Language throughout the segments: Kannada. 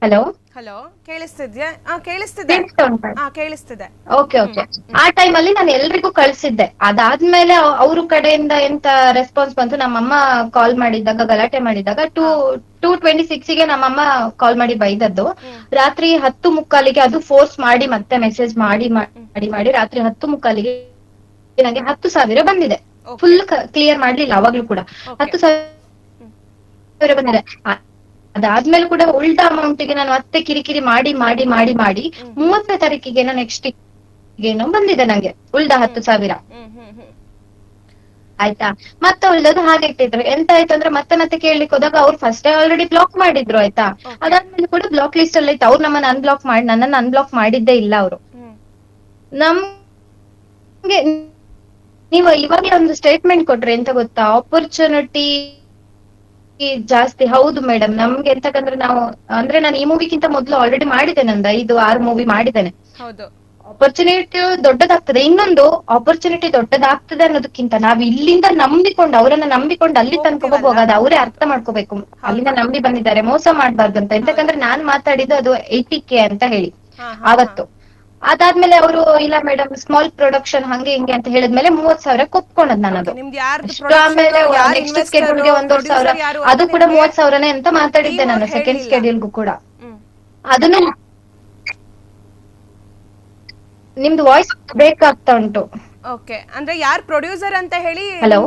ಹಲೋ. ಹಲೋ, ಕೇಳಿಸ್ತಿದ್ಯಾ? ಕೇಳಿಸ್ತಿದೆ. ಕೇಳಿಸ್ತಾ ಉಂಟಾ? ಕೇಳಿಸ್ತಿದೆ. Okay okay. ಆ ಟೈಮ್ ಅಲ್ಲಿ ನಾನು ಎಲ್ರಿಗೂ ಕಳ್ಸಿದ್ದೆ. ಅದಾದ್ಮೇಲೆ ಅವ್ರ ಕಡೆಯಿಂದ ಎಂತ ರೆಸ್ಪಾನ್ಸ್ ಬಂತು, ನಮ್ಮಮ್ಮ ಕಾಲ್ ಮಾಡಿದಾಗ ಗಲಾಟೆ ಮಾಡಿದಾಗ 2:26ಗೆ ನಮ್ಮಮ್ಮ ಕಾಲ್ ಮಾಡಿ ಬೈದದ್ದು. ರಾತ್ರಿ 10:45ಗೆ ಅದು ಫೋರ್ಸ್ ಮಾಡಿ ಮತ್ತೆ ಮೆಸೇಜ್ ಮಾಡಿ ಮಾಡಿ ಮಾಡಿ ರಾತ್ರಿ 10:45ಗೆ ನನಗೆ 10,000 ಬಂದಿದೆ. ಓಕೆ ಫುಲ್ ಕ್ಲಿಯರ್ ಮಾಡ್ಲಿಲ್ಲ ಅವಾಗ್ಲೂ ಕೂಡ. ಓಕೆ 10,000 ಬಂದಿದೆ. ಅದಾದ್ಮೇಲೆ ಕೂಡ ಉಲ್ಟಾ ಅಮೌಂಟ್ಗೆ ನಾನು ಮತ್ತೆ ಕಿರಿಕಿರಿ ಮಾಡಿ ಮಾಡಿ ಮಾಡಿ ಮಾಡಿ 30ನೇ ತಾರೀಕಿಗೇನೋ ನೆಕ್ಸ್ಟ್ ಏನೋ ಬಂದಿದೆ ನಂಗೆ ಉಳ್ದ 10,000. ಆಯ್ತಾ. ಮತ್ತೆ ಉಳ್ದದ್ದು ಹಾಗೆ ಇಟ್ಟಿದ್ರು. ಎಂತ ಆಯ್ತು ಅಂದ್ರೆ ಮತ್ತೆ ಮತ್ತೆ ಕೇಳ್ಲಿಕ್ಕೆ ಹೋದಾಗ ಅವ್ರು ಫಸ್ಟ್ ಆಲ್ರೆಡಿ ಬ್ಲಾಕ್ ಮಾಡಿದ್ರು. ಆಯ್ತಾ. ಅದಾದ್ಮೇಲೆ ಕೂಡ ಬ್ಲಾಕ್ ಲಿಸ್ಟ್ ಅಲ್ಲಿ ಇತ್ತು. ಅವ್ರು ನನ್ನನ್ನು ಅನ್ಬ್ಲಾಕ್ ಮಾಡಿದ್ದೇ ಇಲ್ಲ ಅವರು. ನಮ್ಗೆ ನೀವು ಇವಾಗಲೇ ಒಂದು ಸ್ಟೇಟ್ಮೆಂಟ್ ಕೊಟ್ರಿ, ಎಂತ ಗೊತ್ತಾ, ಆಪರ್ಚುನಿಟಿ ಜಾಸ್ತಿ. ಹೌದು ಮೇಡಮ್, ನಮ್ಗೆ ಎಂತಕಂದ್ರೆ ನಾವು ಅಂದ್ರೆ ನಾನು ಈ ಮೂವಿಗಿಂತ ಮೊದಲು ಆಲ್ರೆಡಿ ಮಾಡಿದ್ದೇನೆ, ಒಂದು 5-6 ಮೂವಿ ಮಾಡಿದ್ದೇನೆ. ಹೌದು. ಆಪರ್ಚುನಿಟಿ ದೊಡ್ಡದಾಗ್ತದೆ. ಇನ್ನೊಂದು ಆಪರ್ಚುನಿಟಿ ದೊಡ್ಡದಾಗ್ತದೆ ಅನ್ನೋದಕ್ಕಿಂತ ನಾವ್ ಇಲ್ಲಿಂದ ನಂಬಿಕೊಂಡು ಅವರನ್ನ ನಂಬಿಕೊಂಡು ಅಲ್ಲಿ ತನಕ ಹೋಗುವಾಗ ಅದು ಅವರೇ ಅರ್ಥ ಮಾಡ್ಕೋಬೇಕು. ಅಲ್ಲಿಂದ ನಂಬಿ ಬಂದಿದ್ದಾರೆ, ಮೋಸ ಮಾಡ್ಬಾರ್ದು ಅಂತ. ಎಂತಕಂದ್ರೆ ನಾನ್ ಮಾತಾಡಿದ್ದು ಅದು 80K ಅಂತ ಹೇಳಿ ಆವತ್ತು. ಅದಾದ್ಮೇಲೆ ಅವರು ಇಲ್ಲ ಮೇಡಮ್ ಸ್ಮಾಲ್ ಪ್ರೊಡಕ್ಷನ್ ಹಂಗೆ ಹಿಂಗೆ ಅಂತ ಹೇಳಿದ್ಮೇಲೆ 30,000 ಒಪ್ಕೊಂಡದ್ ನಾನು. ಅದು ಅಷ್ಟು. ಆಮೇಲೆ ನೆಕ್ಸ್ಟ್ ಸ್ಕೆಡ್ಯೂಲ್ಗೆ 1,500, ಅದು ಕೂಡ 30,000 ಅಂತ ಮಾತಾಡಿದ್ದೆ ನಾನು ಸೆಕೆಂಡ್ ಸ್ಕೆಡ್ಯೂಲ್ಗೂ ಕೂಡ. ಅದನ್ನು ನಿಮ್ದು ವಾಯ್ಸ್ ಬ್ರೇಕ್ ಆಗ್ತಾ ಉಂಟು. ಓಕೆ, ಅಂದ್ರೆ ಯಾರು ಪ್ರೊಡ್ಯೂಸರ್ ಅಂತ ಹೇಳಿ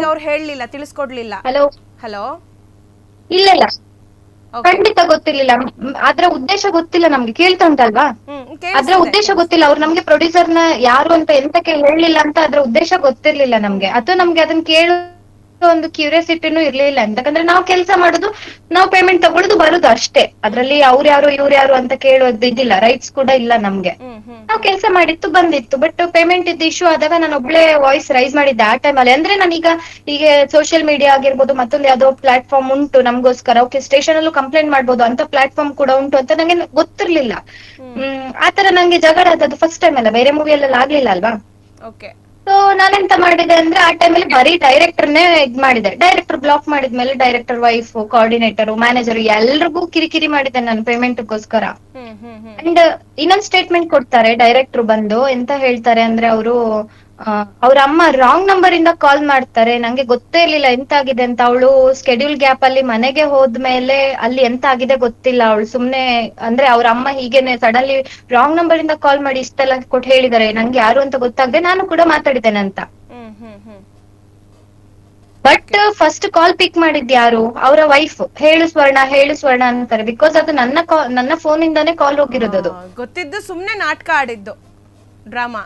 ಅವ್ರು ಹೇಳಲಿಲ್ಲ, ತಿಳಿಸ್ಕೊಡ್ಲಿಲ್ಲ? ಹಲೋ. ಹಲೋ. ಇಲ್ಲ ಇಲ್ಲ, ಖಂಡಿತ ಗೊತ್ತಿರ್ಲಿಲ್ಲ. ಅದ್ರ ಉದ್ದೇಶ ಗೊತ್ತಿಲ್ಲ ನಮ್ಗೆ. ಕೇಳ್ತಾ ಉಂಟಲ್ವಾ? ಅದ್ರ ಉದ್ದೇಶ ಗೊತ್ತಿಲ್ಲ. ಅವ್ರು ನಮ್ಗೆ ಪ್ರೊಡ್ಯೂಸರ್ನ ಯಾರು ಅಂತ ಎಂತಕ್ಕೆ ಹೇಳಲಿಲ್ಲ ಅಂತ ಅದ್ರ ಉದ್ದೇಶ ಗೊತ್ತಿರ್ಲಿಲ್ಲ ನಮ್ಗೆ. ಅಥವಾ ನಮ್ಗೆ ಅದನ್ನ ಕೇಳೋ ಒಂದು ಕ್ಯೂರಿಯಾಸಿಟಿನೂ ಇರ್ಲಿಲ್ಲ. ಎಂತಕಂದ್ರೆ ನಾವು ಕೆಲಸ ಮಾಡುದು, ನಾವು ಪೇಮೆಂಟ್ ತಗೊಳುದು ಬರುದು ಅಷ್ಟೇ. ಅದ್ರಲ್ಲಿ ಅವ್ರು ಯಾರು ಇವ್ರು ಯಾರು ಅಂತ ಕೇಳೋದು ಇದಿಲ್ಲ, ರೈಟ್ಸ್ ಕೂಡ ಇಲ್ಲ ನಮ್ಗೆ. ನಾವು ಕೆಲಸ ಮಾಡಿತ್ತು ಬಂದಿತ್ತು. ಬಟ್ ಪೇಮೆಂಟ್ ಇದ್ದು ಇಶ್ಯೂ ಆದಾಗ ನಾನು ಒಬ್ಳೆ ವಾಯ್ಸ್ ರೈಸ್ ಮಾಡಿದ್ದೆ ಆ ಟೈಮ್ ಅಲ್ಲಿ. ಅಂದ್ರೆ ನಾನೀಗ ಈಗ ಸೋಷಿಯಲ್ ಮೀಡಿಯಾ ಆಗಿರ್ಬೋದು, ಮತ್ತೊಂದು ಯಾವ್ದೋ ಪ್ಲಾಟ್ಫಾರ್ಮ್ ಉಂಟು ನಮ್ಗೋಸ್ಕರ. ಓಕೆ, ಸ್ಟೇಷನ್ ಅಲ್ಲೂ ಕಂಪ್ಲೇಂಟ್ ಮಾಡ್ಬೋದು ಅಂತ ಪ್ಲಾಟ್ಫಾರ್ಮ್ ಕೂಡ ಉಂಟು ಅಂತ ನಂಗೆ ಗೊತ್ತಿರ್ಲಿಲ್ಲ. ಆತರ ನಂಗೆ ಜಗಳ ಆದದ್ದು ಫಸ್ಟ್ ಟೈಮ್ ಅಲ್ಲ, ಬೇರೆ ಮೂವಿಯಲ್ಲೆಲ್ಲ ಆಗ್ಲಿಲ್ಲ ಅಲ್ವಾ. ಸೊ ನಾನೆಂತ ಮಾಡಿದೆ ಅಂದ್ರೆ ಆ ಟೈಮಲ್ಲಿ ಬರೀ ಡೈರೆಕ್ಟರ್ನೇ ಇದ್ ಮಾಡಿದೆ. ಡೈರೆಕ್ಟರ್ ಬ್ಲಾಕ್ ಮಾಡಿದ್ಮೇಲೆ ಡೈರೆಕ್ಟರ್ ವೈಫ್, ಕೋಆರ್ಡಿನೇಟರ್, ಮ್ಯಾನೇಜರ್ ಎಲ್ರಿಗೂ ಕಿರಿಕಿರಿ ಮಾಡಿದೆ ನಾನು ಪೇಮೆಂಟ್ಗೋಸ್ಕರ. ಅಂಡ್ ಇನ್ನೊಂದು ಸ್ಟೇಟ್ಮೆಂಟ್ ಕೊಡ್ತಾರೆ ಡೈರೆಕ್ಟರ್ ಬಂದು. ಎಂತ ಹೇಳ್ತಾರೆ ಅಂದ್ರೆ ಅವರು ಅವ್ರ ಅಮ್ಮ ರಾಂಗ್ ನಂಬರ್ ಇಂದ ಕಾಲ್ ಮಾಡ್ತಾರೆ. ನಂಗೆ ಗೊತ್ತೇ ಇರ್ಲಿಲ್ಲ ಎಂತ ಆಗಿದೆ ಅಂತ. ಅವಳು ಸ್ಕೆಡ್ಯೂಲ್ ಗ್ಯಾಪ್ ಅಲ್ಲಿ ಮನೆಗೆ ಹೋದ್ಮೇಲೆ ಅಲ್ಲಿ ಎಂತ ಆಗಿದೆ ಗೊತ್ತಿಲ್ಲ. ಅವಳು ಸುಮ್ನೆ ಅಂದ್ರೆ ಅವ್ರ ಅಮ್ಮ ಹೀಗೇನೆ ಸಡನ್ಲಿ ರಾಂಗ್ ನಂಬರ್ ಇಂದ ಕಾಲ್ ಮಾಡಿ ಇಷ್ಟೆಲ್ಲ ಕೊಟ್ಟು ಹೇಳಿದಾರೆ. ನಂಗೆ ಯಾರು ಅಂತ ಗೊತ್ತಾಗದೆ ನಾನು ಕೂಡ ಮಾತಾಡಿದ್ದೇನೆ ಅಂತ. ಬಟ್ ಫಸ್ಟ್ ಕಾಲ್ ಪಿಕ್ ಮಾಡಿದ್ ಯಾರು? ಅವರ ವೈಫ್. ಹೇಳು ಸ್ವರ್ಣ ಅಂತಾರೆ. ಬಿಕಾಸ್ ಅದು ನನ್ನ ಫೋನ್ ಇಂದಾನೇ ಕಾಲ್ ಹೋಗಿರೋದು. ಅದು ಗೊತ್ತಿದ್ದು ಸುಮ್ನೆ ನಾಟಕ ಆಡಿದ್ದು, ಡ್ರಾಮಾ.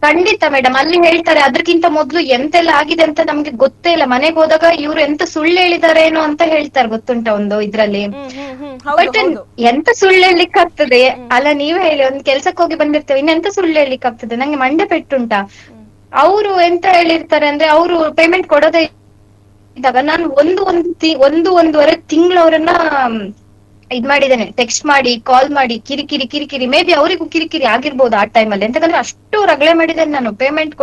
ಖಂಡಿತ ಮೇಡಮ್, ಅಲ್ಲಿ ಹೇಳ್ತಾರೆ. ಅದಕ್ಕಿಂತ ಮೊದ್ಲು ಎಂತೆಲ್ಲ ಆಗಿದೆ ಅಂತ ನಮ್ಗೆ ಗೊತ್ತೇ ಇಲ್ಲ. ಮನೆಗೆ ಹೋದಾಗ ಇವ್ರು ಎಂತ ಸುಳ್ಳು ಹೇಳಿದಾರೇನೋ ಅಂತ ಹೇಳ್ತಾರೆ, ಗೊತ್ತುಂಟ ಒಂದು ಇದ್ರಲ್ಲಿ. ಬಟ್ ಎಂತ ಸುಳ್ಳು ಹೇಳಿಕ್ ಆಗ್ತದೆ ಅಲ್ಲ, ನೀವ್ ಹೇಳಿ. ಒಂದ್ ಕೆಲ್ಸಕ್ಕೆ ಹೋಗಿ ಬಂದಿರ್ತೇವೆ, ಇನ್ನೆಂತ ಸುಳ್ಳು ಹೇಳಿಕ್ ಆಗ್ತದೆ? ನಂಗೆ ಮಂಡೆ ಪೆಟ್ಟುಂಟಾ. ಅವರು ಎಂತ ಹೇಳಿರ್ತಾರೆ ಅಂದ್ರೆ, ಅವರು ಪೇಮೆಂಟ್ ಕೊಡೋದೇ ಇದ್ದಾಗ ನಾನು ಒಂದೂವರೆ ತಿಂಗಳು ಅವರನ್ನ ಇದ್ ಮಾಡಿದ್ದೇನೆ. ಟೆಕ್ಸ್ಟ್ ಮಾಡಿ, ಕಾಲ್ ಮಾಡಿ, ಕಿರಿಕಿರಿ. ಮೇ ಬಿ ಅವರಿಗೂ ಕಿರಿಕಿರಿ ಆಗಿರ್ಬೋದು ಆ ಟೈಮಲ್ಲಿ. ಎಂತಂದ್ರೆ ಅಷ್ಟು ರಗಳೆ ಮಾಡಿದ್ದೇನೆ ನಾನು, ಪೇಮೆಂಟ್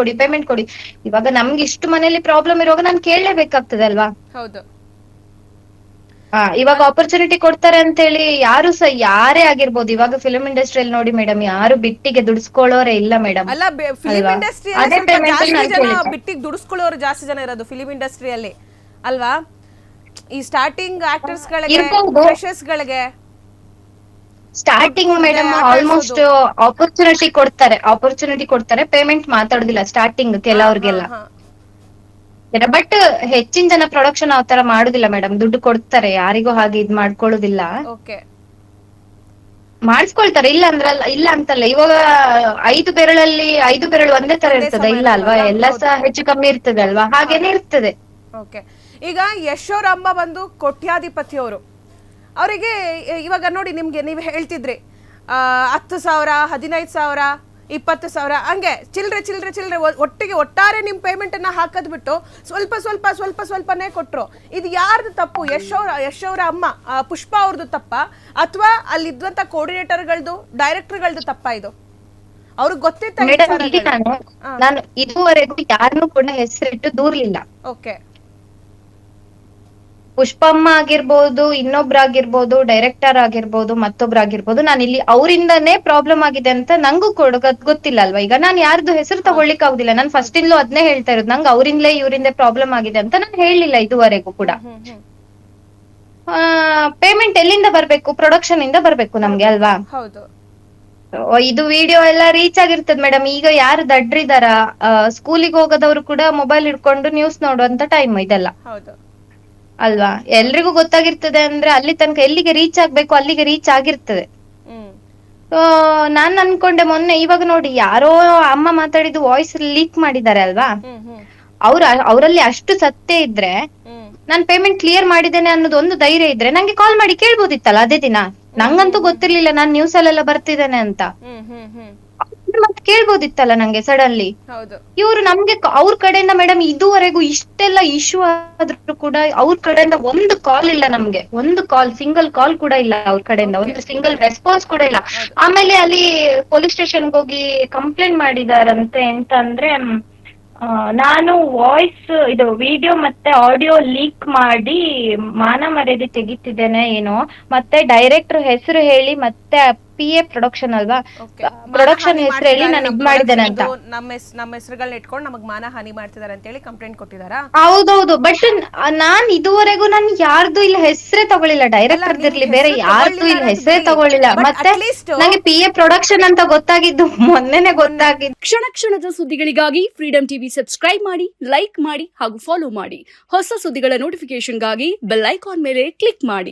ಕೊಡಿ. ಇವಾಗ ನಮ್ಗೆ ಇಷ್ಟು ಮನೇಲಿ ಪ್ರಾಬ್ಲಮ್ ಇರುವಾಗ ನಾನು ಕೇಳಲೇಬೇಕಾಗ್ತದೆ ಅಲ್ವಾ. ಹೌದು. ಇವಾಗ ಆಪರ್ಚುನಿಟಿ ಕೊಡ್ತಾರೆ ಅಂತ ಹೇಳಿ ಯಾರು ಯಾರೇ ಆಗಿರ್ಬೋದು, ಇವಾಗ ಫಿಲ್ಮ್ ಇಂಡಸ್ಟ್ರಿಯಲ್ಲಿ ನೋಡಿ ಮೇಡಮ್, ಯಾರು ಬಿಟ್ಟಿಗೆ ದುಡಿಸ್ಕೊಳ್ಳೋರೆ ಇಲ್ಲ ಮೇಡಮ್. ಅಲ್ಲ, ಫಿಲ್ಮ್ ಇಂಡಸ್ಟ್ರಿ ಬಿಟ್ಟಿಗೆ ದುಡಿಸ್ಕೊಳ್ಳೋರು ಜಾಸ್ತಿ ಜನ ಇರೋದು ಫಿಲ್ಮ್ ಇಂಡಸ್ಟ್ರಿಯಲ್ಲಿ ಅಲ್ವಾ. ಈ ಸ್ಟಾರ್ಟಿಂಗ್ ಆಕ್ಟರ್ಸ್ ಗಳಿಗೆ, ಫ್ರೆಶರ್ಸ್ ಗಳಿಗೆ ಸ್ಟಾರ್ಟಿಂಗ್ ಮೇಡಮ್ ಆಲ್ಮೋಸ್ಟ್ ಆಪರ್ಚುನಿಟಿ ಕೊಡ್ತಾರೆ, ಪೇಮೆಂಟ್ ಮಾತಾಡುದಿಲ್ಲ ಸ್ಟಾರ್ಟಿಂಗ್ ಕೆಲವ್ರಿಗೆಲ್ಲ. ಬಟ್ ಹೆಚ್ಚಿನ ಜನ ಪ್ರೊಡಕ್ಷನ್ ಆತರ ಮಾಡುದಿಲ್ಲ ಮೇಡಮ್. ದುಡ್ಡು ಕೊಡ್ತಾರೆ, ಯಾರಿಗೂ ಹಾಗೆ ಇದ್ ಮಾಡ್ಕೊಳ್ಳೋದಿಲ್ಲ. ಮಾಡಿಸ್ಕೊಳ್ತಾರೆ, ಇಲ್ಲ ಅಂತಲ್ಲ. ಇವಾಗ 5 ಬೆರಳು ಒಂದೇ ತರ ಇರ್ತದೆ, ಇಲ್ಲ ಅಲ್ವಾ? ಎಲ್ಲ ಸಹ ಹೆಚ್ಚು ಕಮ್ಮಿ ಇರ್ತದೆ ಅಲ್ವಾ, ಹಾಗೇನೆ ಇರ್ತದೆ. ಈಗ ಯಶ್ ಅವ್ರ ಅಮ್ಮ ಬಂದು ಕೋಟ್ಯಾಧಿಪತಿಯವರು. ಅವರಿಗೆ ಇವಾಗ ನೋಡಿ, ನಿಮ್ಗೆ ನೀವು ಹೇಳ್ತಿದ್ರಿ 10,000, 15,000, 20,000 ಹಂಗೆ ಚಿಲ್ರೆ ಒಟ್ಟಾರೆ ನಿಮ್ ಪೇಮೆಂಟ್ ಅನ್ನ ಹಾಕದ್ ಬಿಟ್ಟು ಸ್ವಲ್ಪನೇ ಕೊಟ್ರು. ಇದು ಯಾರ್ದು ತಪ್ಪು? ಯಶ್ ಅವರ ಅಮ್ಮ ಪುಷ್ಪಾ ಅವ್ರದ್ದು ತಪ್ಪ, ಅಥವಾ ಅಲ್ಲಿದ್ದಂತ ಕೋಆರ್ಡಿನೇಟರ್ಗಳದ್ದು, ಡೈರೆಕ್ಟರ್ಗಳದ್ದು ತಪ್ಪ? ಇದು ಅವ್ರಿಗೆ ಗೊತ್ತಿತ್ತ? ನಾನು ಇದುವರೆಗೂ ಯಾರನ್ನೂ ಕೂಡ ಹೆಸರಿಟ್ಟು ದೂರ್ಲಿಲ್ಲ. ಪುಷ್ಪಮ್ಮ ಆಗಿರ್ಬೋದು, ಇನ್ನೊಬ್ರಾಗಿರ್ಬೋದು, ಡೈರೆಕ್ಟರ್ ಆಗಿರ್ಬೋದು, ಮತ್ತೊಬ್ರಾಗಿರ್ಬೋದು, ನಾನು ಇಲ್ಲಿ ಅವರಿಂದನೇ ಪ್ರಾಬ್ಲಮ್ ಆಗಿದೆ ಅಂತ ನಂಗೂ ಗೊತ್ತಿಲ್ಲ ಅಲ್ವಾ. ಈಗ ನಾನು ಯಾರ್ದು ಹೆಸರು ತಗೊಳ್ಳಿಕ್ ಆಗುದಿಲ್ಲ. ನಾನು ಫಸ್ಟ್ ಇಂದಲೂ ಅದನ್ನೇ ಹೇಳ್ತಾ ಇರೋದು, ನಂಗೆ ಅವರಿಂದಲೇ ಇವರಿಂದೇ ಪ್ರಾಬ್ಲಮ್ ಆಗಿದೆ ಅಂತ ನಾನು ಹೇಳಿಲ್ಲ ಇದುವರೆಗೂ ಕೂಡ. ಪೇಮೆಂಟ್ ಎಲ್ಲಿಂದ ಬರ್ಬೇಕು? ಪ್ರೊಡಕ್ಷನ್ ಇಂದ ಬರ್ಬೇಕು ನಮ್ಗೆ ಅಲ್ವಾ. ಹೌದು. ಇದು ವಿಡಿಯೋ ಎಲ್ಲ ರೀಚ್ ಆಗಿರ್ತದ ಮೇಡಮ್. ಈಗ ಯಾರು ದಡ್ರಿದಾರ, ಸ್ಕೂಲಿಗೆ ಹೋಗೋದವ್ರು ಕೂಡ ಮೊಬೈಲ್ ಹಿಡ್ಕೊಂಡು ನ್ಯೂಸ್ ನೋಡುವಂತ ಟೈಮ್ ಇದೆಲ್ಲ ಅಲ್ವಾ. ಎಲ್ರಿಗೂ ಗೊತ್ತಾಗಿರ್ತದೆ ಅಂದ್ರೆ ಅಲ್ಲಿ ತನಕ ಎಲ್ಲಿಗೆ ರೀಚ್ ಆಗ್ಬೇಕು ಅಲ್ಲಿಗೆ ರೀಚ್ ಆಗಿರ್ತದೆ. ನಾನ್ ಅನ್ಕೊಂಡೆ ಇವಾಗ ನೋಡಿ, ಯಾರೋ ಅಮ್ಮ ಮಾತಾಡಿದ್ದು ವಾಯ್ಸ್ ಲೀಕ್ ಮಾಡಿದ್ದಾರೆ ಅಲ್ವಾ. ಅವರಲ್ಲಿ ಅಷ್ಟು ಸತ್ಯ ಇದ್ರೆ ನಾನ್ ಪೇಮೆಂಟ್ ಕ್ಲಿಯರ್ ಮಾಡಿದ್ದೇನೆ ಅನ್ನೋದು ಒಂದು ಧೈರ್ಯ ಇದ್ರೆ ನಂಗೆ ಕಾಲ್ ಮಾಡಿ ಕೇಳ್ಬೋದಿತ್ತಲ್ಲ ಅದೇ ದಿನ. ನಂಗಂತೂ ಗೊತ್ತಿರ್ಲಿಲ್ಲ ನಾನ್ ನ್ಯೂಸ್ ಅಲ್ಲೆಲ್ಲ ಬರ್ತಿದ್ದೇನೆ ಅಂತ. ಮತ್ತೆ ಕೇಳ್ಬೋದಿತ್ತಲ್ಲ ನಂಗೆ ಸಡನ್ಲಿ. ಇವ್ರು ನಮ್ಗೆ ಅವ್ರ ಕಡೆಯಿಂದ ಮೇಡಮ್ ಇದುವರೆಗೂ ಇಷ್ಟೆಲ್ಲ ಇಶ್ಯೂ ಆದ್ರೂ ಕೂಡ ಅವ್ರ ಕಡೆಯಿಂದ ಒಂದು ಕಾಲ್ ಇಲ್ಲ ನಮ್ಗೆ. ಒಂದು ಕಾಲ್, ಸಿಂಗಲ್ ಕಾಲ್ ಕೂಡ ಇಲ್ಲ ಅವ್ರ ಕಡೆಯಿಂದ. ಒಂದು ಸಿಂಗಲ್ ರೆಸ್ಪಾನ್ಸ್ ಕೂಡ ಇಲ್ಲ. ಆಮೇಲೆ ಅಲ್ಲಿ ಪೊಲೀಸ್ ಸ್ಟೇಷನ್ಗೆ ಹೋಗಿ ಕಂಪ್ಲೇಂಟ್ ಮಾಡಿದಾರಂತೆ. ಎಂತ ಅಂದ್ರೆ, ನಾನು ವಾಯ್ಸ್ ಇದು ವಿಡಿಯೋ ಮತ್ತೆ ಆಡಿಯೋ ಲೀಕ್ ಮಾಡಿ ಮಾನ ಮರ್ಯಾದೆ ತೆಗಿತಿದ್ದೇನೆ ಏನೋ, ಮತ್ತೆ ಡೈರೆಕ್ಟರ್ ಹೆಸರು ಹೇಳಿ, ಮತ್ತೆ PA ಪ್ರೊಡಕ್ಷನ್ ಅಲ್ವಾ, ಪ್ರೊಡಕ್ಷನ್ ಹೆಸರು ಹೇಳಿ ನಾನು ಇದ್ ಮಾಡಿದ್ದೇನೆ ಅಂತ. ನಮ್ಮ ಹೆಸರುಗಳನ್ನ ಇಟ್ಕೊಂಡು ನಮಗ್ ಮಾನ ಹಾನಿ ಮಾಡ್ತಿದಾರೆ ಅಂತ ಹೇಳಿ ಕಂಪ್ಲೇಂಟ್ ಕೊಟ್ಟಿದಾರಾ? ಹೌದೌದು. ಬಟ್ ನಾನ್ ಇದುವರೆಗೂ ನಾನು ಯಾರ್ದು ಇಲ್ಲ ಹೆಸರೇ ತಗೊಳ್ಳಿಲ್ಲ. ಡೈರೆಕ್ಟರ್ ಇರ್ಲಿ ಬೇರೆ ಯಾರ್ದು ಇಲ್ಲ ಹೆಸರೇ ತಗೊಳ್ಳಿಲ್ಲ. ಮತ್ತೆ ನಂಗೆ PA ಪ್ರೊಡಕ್ಷನ್ ಅಂತ ಗೊತ್ತಾಗಿದ್ದು ಮೊನ್ನೆನೆ ಗೊತ್ತಾಗಿದ್ದು. ಕ್ಷಣ ಕ್ಷಣದ ಸುದ್ದಿಗಳಿಗಾಗಿ ಫ್ರೀಡಂ ಟಿವಿ ಸಬ್ಸ್ಕ್ರೈಬ್ ಮಾಡಿ, ಲೈಕ್ ಮಾಡಿ ಹಾಗೂ ಫಾಲೋ ಮಾಡಿ. ಹೊಸ ಸುದ್ದಿಗಳ ನೋಟಿಫಿಕೇಶನ್ಗಾಗಿ ಬೆಲ್ ಐಕಾನ್ ಮೇಲೆ ಕ್ಲಿಕ್ ಮಾಡಿ.